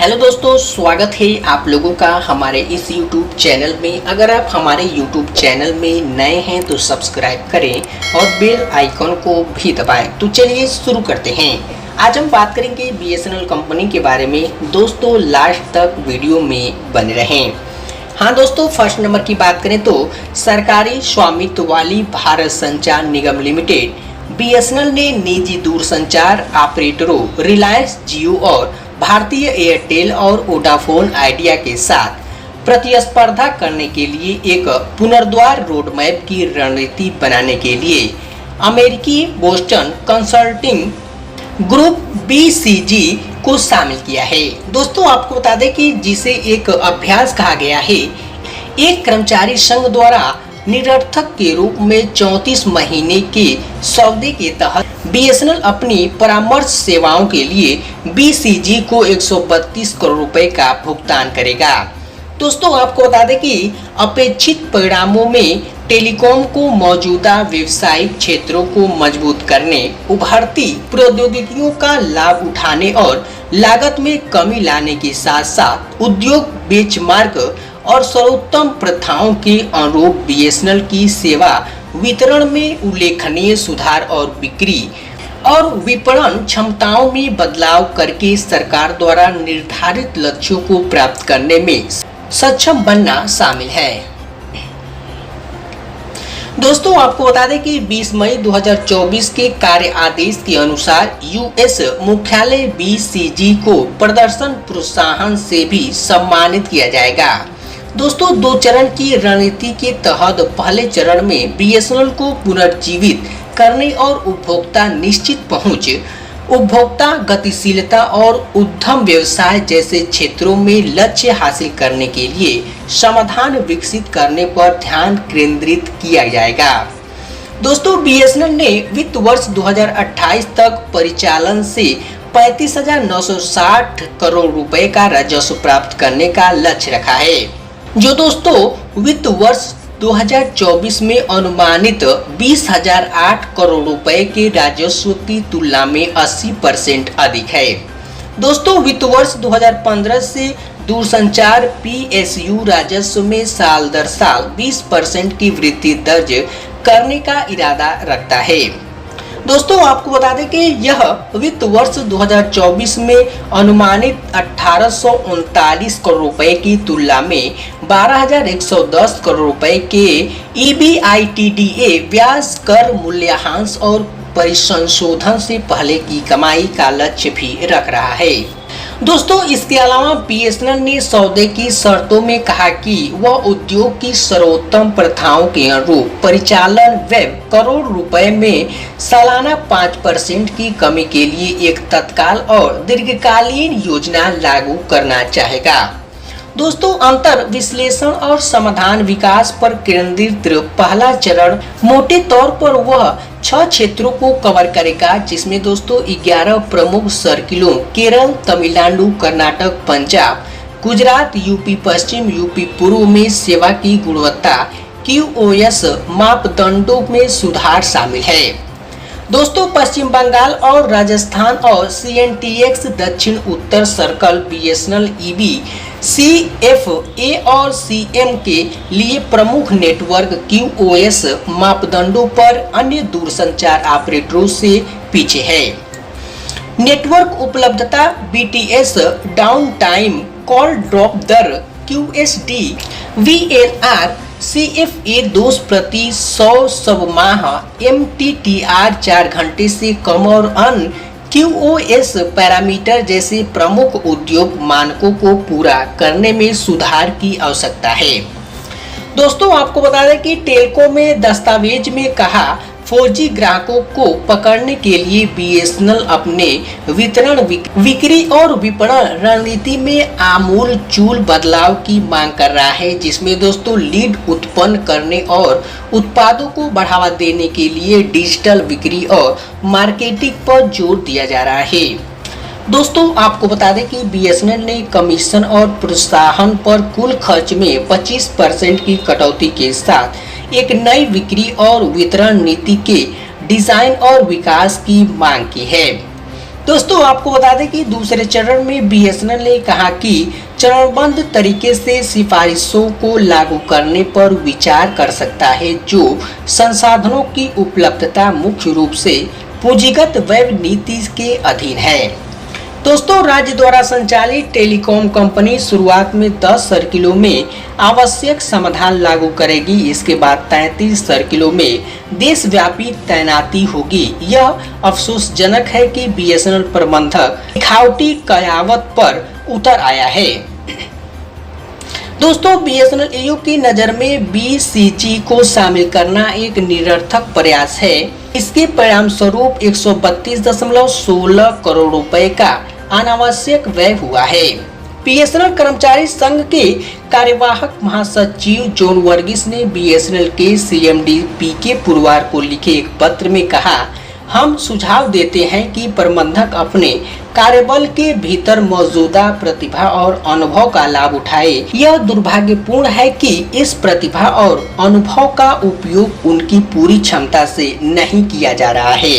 Hello दोस्तों, स्वागत है आप लोगों का हमारे इस YouTube चैनल में। अगर आप हमारे YouTube चैनल में नए हैं तो सब्सक्राइब करें और बेल आइकन को भी दबाएं। तो चलिए शुरू करते हैं। आज हम बात करेंगे BSNL कंपनी के बारे में। दोस्तों लास्ट तक वीडियो में बने रहें। हाँ दोस्तों, फर्स्ट नंबर की बात करें तो सरकारी स्वामित्व वाली भारत संचार निगम लिमिटेड BSNL ने निजी दूरसंचार ऑपरेटरों रिलायंस जियो और भारतीय एयरटेल और वोडाफोन आइडिया के साथ प्रतिस्पर्धा करने के लिए एक पुनर्द्वार रोडमैप की रणनीति बनाने के लिए अमेरिकी बोस्टन कंसल्टिंग ग्रुप BCG को शामिल किया है। दोस्तों आपको बता दें कि जिसे एक अभ्यास कहा गया है, एक कर्मचारी संघ द्वारा निरर्थक के रूप में 34 महीने के सौदे के तहत BSNL अपनी परामर्श सेवाओं के लिए BCG को 132 करोड़ रुपए का भुगतान करेगा। दोस्तों आपको बता दें कि अपेक्षित परिणामों में टेलीकॉम को मौजूदा व्यवसायिक क्षेत्रों को मजबूत करने, उभरती प्रौद्योगिकियों का लाभ उठाने और लागत में कमी लाने के साथ साथ उद्योग बेंचमार्क और सर्वोत्तम प्रथाओं के अनुरूप BSNL की सेवा वितरण में उल्लेखनीय सुधार और बिक्री और विपणन क्षमताओं में बदलाव करके सरकार द्वारा निर्धारित लक्ष्यों को प्राप्त करने में सक्षम बनना शामिल है। दोस्तों आपको बता दें कि 20 मई 2024 के कार्य आदेश के अनुसार US मुख्यालय BCG को प्रदर्शन प्रोत्साहन से भी सम्मानित किया जाएगा। दोस्तों 2 चरण की रणनीति के तहत पहले चरण में BSNL को पुनर्जीवित करने और उपभोक्ता निश्चित पहुंच, उपभोक्ता गतिशीलता और उद्यम व्यवसाय जैसे क्षेत्रों में लक्ष्य हासिल करने के लिए समाधान विकसित करने पर ध्यान केंद्रित किया जाएगा। दोस्तों BSNL ने वित्त वर्ष 2028 तक परिचालन से 35,960 करोड़ रुपए का राजस्व प्राप्त करने का लक्ष्य रखा है, जो दोस्तों वित्त वर्ष 2024 में अनुमानित 20,008 करोड़ रुपए के राजस्व की तुलना में 80% अधिक है। दोस्तों वित्त वर्ष 2015 से दूरसंचार PSU राजस्व में साल दर साल 20% की वृद्धि दर्ज करने का इरादा रखता है। दोस्तों आपको बता दें कि यह वित्त वर्ष 2024 में अनुमानित 1839 करोड़ रुपए की तुलना में 12,110 करोड़ रुपए के EBITDA ब्याज कर मूल्यह्रास और परिसंशोधन से पहले की कमाई का लक्ष्य भी रख रहा है। दोस्तों इसके अलावा BSNL ने सौदे की शर्तों में कहा कि वह उद्योग की सर्वोत्तम प्रथाओं के अनुरूप परिचालन व्यय करोड़ रुपए में सालाना 5% की कमी के लिए एक तत्काल और दीर्घकालीन योजना लागू करना चाहेगा। दोस्तों अंतर विश्लेषण और समाधान विकास पर केंद्रित पहला चरण मोटे तौर पर वह 6 क्षेत्रों को कवर करेगा, जिसमें दोस्तों 11 प्रमुख सर्किलों केरल, तमिलनाडु, कर्नाटक, पंजाब, गुजरात, UP पश्चिम, UP पूर्व में सेवा की गुणवत्ता QoS मापदंडों में सुधार शामिल है। दोस्तों पश्चिम बंगाल और राजस्थान और CNTX दक्षिण उत्तर सर्कल BSNL EB CFA और CM के लिए प्रमुख नेटवर्क QoS मापदंडों पर अन्य दूरसंचार ऑपरेटरों से पीछे है। नेटवर्क उपलब्धता BTS down time call drop दर QSD VLR CFA दोष प्रति 100 सब माह MTTR 4 घंटे से कम और अन्य QoS पैरामीटर जैसे प्रमुख उद्योग मानकों को पूरा करने में सुधार की आवश्यकता है। दोस्तों आपको बता दें कि टेलको में दस्तावेज में कहा 4G ग्राहकों को पकड़ने के लिए BSNL अपने वितरण बिक्री और विपणन रणनीति में आमूल चूल बदलाव की मांग कर रहा है, जिसमें दोस्तों लीड उत्पन्न करने और उत्पादों को बढ़ावा देने के लिए डिजिटल बिक्री और मार्केटिंग पर जोर दिया जा रहा है। दोस्तों आपको बता दें कि BSNL ने कमीशन और प्रोत्साहन पर कुल खर्च में 25% की कटौती के साथ एक नई बिक्री और वितरण नीति के डिजाइन और विकास की मांग की है। दोस्तों आपको बता दें कि दूसरे चरण में बीएसएनएल ने कहा कि चरणबद्ध तरीके से सिफारिशों को लागू करने पर विचार कर सकता है, जो संसाधनों की उपलब्धता मुख्य रूप से पूंजीगत व्यय नीति के अधीन है। दोस्तों राज्य द्वारा संचालित टेलीकॉम कंपनी शुरुआत में 10 सर्किलों में आवश्यक समाधान लागू करेगी। इसके बाद 33 सर्किलों में देशव्यापी तैनाती होगी। यह अफसोसजनक है कि बीएसएनएल प्रबंधक दिखावटी कयावत पर उतर आया है। दोस्तों बीएसएनएल एयू की नज़र में बीसीजी को शामिल करना एक निरर्थक प्रयास है। इसके परिणाम स्वरूप 132.16 करोड़ रुपए का अनावश्यक व्यय हुआ है। बीएसएनएल कर्मचारी संघ के कार्यवाहक महासचिव जॉन वर्गीस ने बीएसएनएल के सीएमडी पीके पुरवार को लिखे एक पत्र में कहा, हम सुझाव देते हैं कि प्रबंधक अपने कार्यबल के भीतर मौजूदा प्रतिभा और अनुभव का लाभ उठाए। यह दुर्भाग्यपूर्ण है कि इस प्रतिभा और अनुभव का उपयोग उनकी पूरी क्षमता से नहीं किया जा रहा है।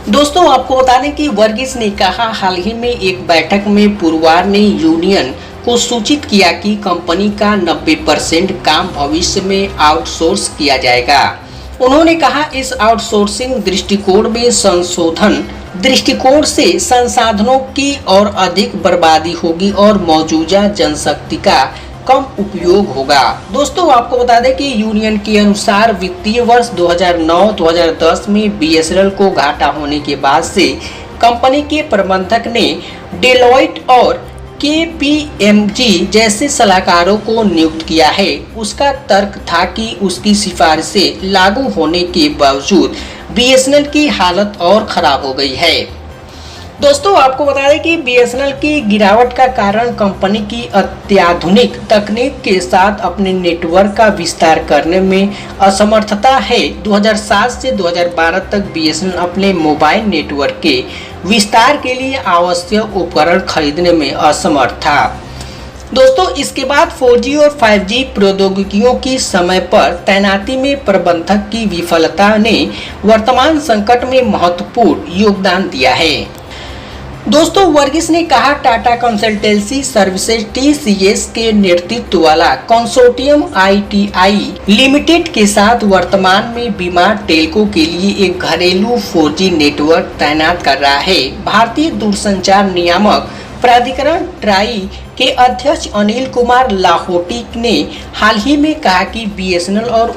दोस्तों आपको बता दें कि वर्गीस ने कहा, हाल ही में एक बैठक में पुरवार ने यूनियन को सूचित किया कि कंपनी का 90% काम भविष्य में आउटसोर्स किया जाएगा। उन्होंने कहा, इस आउटसोर्सिंग दृष्टिकोण में संशोधन दृष्टिकोण से संसाधनों की और अधिक बर्बादी होगी और मौजूदा जनशक्ति का कम उपयोग होगा। दोस्तों आपको बता दें कि यूनियन के अनुसार वित्तीय वर्ष 2009-2010 में बीएसएनएल को घाटा होने के बाद से कंपनी के प्रबंधक ने डेलॉइट और केपीएमजी जैसे सलाहकारों को नियुक्त किया है। उसका तर्क था कि उसकी सिफारिशें लागू होने के बावजूद बीएसएनएल की हालत और खराब हो गई है। दोस्तों आपको बता दें कि बीएसएनएल की गिरावट का कारण कंपनी की अत्याधुनिक तकनीक के साथ अपने नेटवर्क का विस्तार करने में असमर्थता है। 2007 से 2012 तक बीएसएनएल अपने मोबाइल नेटवर्क के विस्तार के लिए आवश्यक उपकरण खरीदने में असमर्थ था। दोस्तों इसके बाद 4G और 5G प्रौद्योगिकियों की समय पर तैनाती में प्रबंधक की विफलता ने वर्तमान संकट में महत्वपूर्ण योगदान दिया है। दोस्तों वर्गीस ने कहा, टाटा कंसल्टेंसी सर्विसेज TCS के नेतृत्व वाला कंसोर्टियम ITI लिमिटेड के साथ वर्तमान में बीमार टेल्को के लिए एक घरेलू 4G नेटवर्क तैनात कर रहा है। भारतीय दूरसंचार नियामक प्राधिकरण ट्राई के अध्यक्ष अनिल कुमार लाहोटी ने हाल ही में कहा कि बीएसएनएल और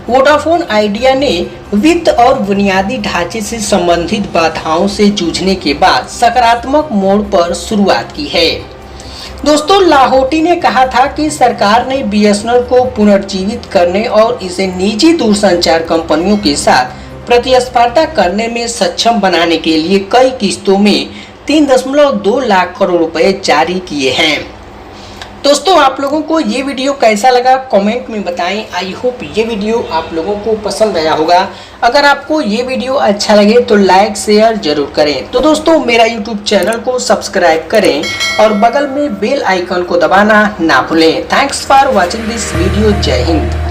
वोडाफोन आइडिया ने वित्त और बुनियादी ढांचे से संबंधित बाधाओं से जूझने के बाद सकारात्मक मोड़ पर शुरुआत की है। दोस्तों लाहोटी ने कहा था कि सरकार ने बीएसएनएल को पुनर्जीवित करने और इसे निजी दूरसंचार कंपनियों के साथ प्रतिस्पर्धा करने में सक्षम बनाने के लिए कई किस्तों में 3.2 लाख करोड़ रुपए जारी किए हैं। दोस्तों आप लोगों को ये वीडियो कैसा लगा कमेंट में बताएं। आई होप ये वीडियो आप लोगों को पसंद आया होगा। अगर आपको ये वीडियो अच्छा लगे तो लाइक शेयर जरूर करें। तो दोस्तों मेरा यूट्यूब चैनल को सब्सक्राइब करें और बगल में बेल आइकन को दबाना ना भूलें। Thanks for watching this video. जय हिंद।